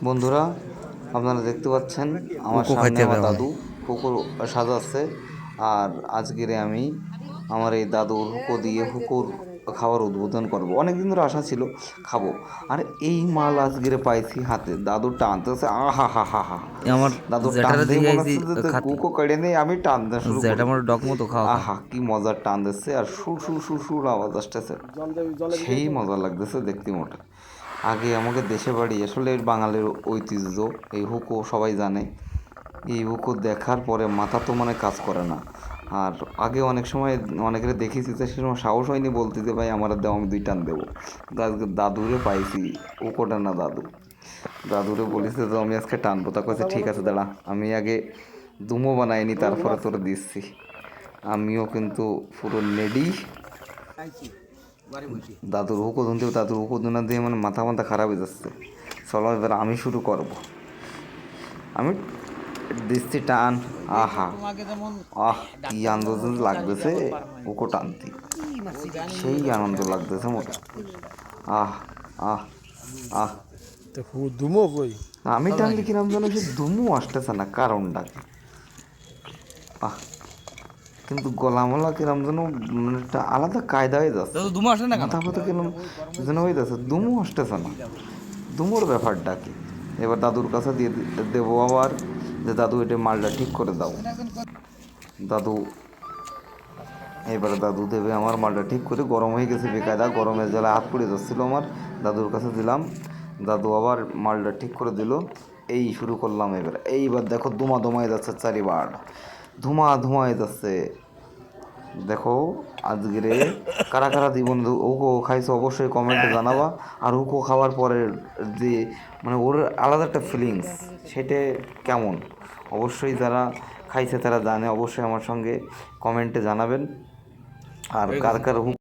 বন্ধুরা, আপনারা দেখতে পাচ্ছেন আমার কোকো সামনে খাইতে হবে আমার এখন। দাদু হুকো সাজাচ্ছে। আর আজকের আমি আমার এই দাদুর হুকো দিয়ে হুকোর খাবার উদ্বোধন করব। অনেকদিন ধরে আশা ছিল খাবো। আর এই মাল আজকের পাইছি হাতে, দাদু টানতেছে, আহা হা হা হা। আমার দাদু টান জ্যাঠারা দিয়ে দিকে মনে আইছি হচ্ছে যে খাতি, হুকো কেড়ে নেই, আমি টানতে শুরু জ্যাঠা করি। আমার ডগ মতো খাওয়া খা। আহা কি মজার টান দিচ্ছে, আর সুর সুর সুর সুর আওয়াজ আসতেছে, সেই মজা লাগতেছে দেখতে মোটে। আগে আমাকে দেশে বাড়ি, আসলে বাঙালির ঐতিহ্য এই হুকো সবাই জানে। এই হুকো দেখার পরে মাথা তো মানে কাজ করে না। আর আগে অনেক সময় অনেকের দেখেছি, তো সে সময় সাহস হয়নি বলতে যে ভাই আমার দেও, আমি দুই টান দেবো। আজকে দাদুরে পাইছি, হুকোটা না দাদু। দাদুরে বলিছে তো আমি আজকে টানবো, তা কাছে ঠিক আছে দাঁড়া, আমি আগে দুমো বানাইনি তারপরে তোরে দিচ্ছি। আমিও কিন্তু পুরো নেডি। দাদুর হুকো ধুনতে, দাদুর হুকো ধুনা দিয়ে মানে মাথা মাথা খারাপ হয়ে যাচ্ছে। চলো এবার আমি শুরু করব। আমি দিচ্ছি টান। আহা, আহ কি আনন্দ লাগতেছে হুকো টানতে, সেই আনন্দ লাগতেছে মোটে। আহ আহ আহ তো দুমো কই আমি টানলে কিরম যেন সে ধুমু আসতেছে না, কারণটা কি? আহ কিন্তু গলা মলা কিরম যেন মানে একটা আলাদা কায়দা হয়ে যাচ্ছে, দুমো আসে না কেন? মাথা ফাতা কিরম যেন হয়ে যাচ্ছে, দুমু আসতেছে না। দুমোর ব্যাপারটা কি? এবার দাদুর কাছে দিয়ে দেবো আবার, যে দাদু এটা মালটা ঠিক করে দাও। দাদু, এবারে দাদু দেবে আমার মালটা ঠিক করে, গরম হয়ে গেছে বেকায়দা, গরমের জ্বালা হাত পুড়ে যাচ্ছিলো আমার। দাদুর কাছে দিলাম, দাদু আবার মালটা ঠিক করে দিল। এই শুরু করলাম এবার, এইবার দেখো ধুমা ধুমায় যাচ্ছে চারিবার, ধুমা ধুমায় যাচ্ছে। দেখো আজকেরে কারা কারা দি বন্ধু উকো খাইছো অবশ্যই কমেন্টে জানাবা। আর উকো খাওয়ার পরে যে মানে ওর আলাদা একটা ফিলিংস, সেটা কেমন অবশ্যই যারা খাইছে তারা জানে, অবশ্যই আমার সঙ্গে কমেন্টে জানাবেন। আর কার কার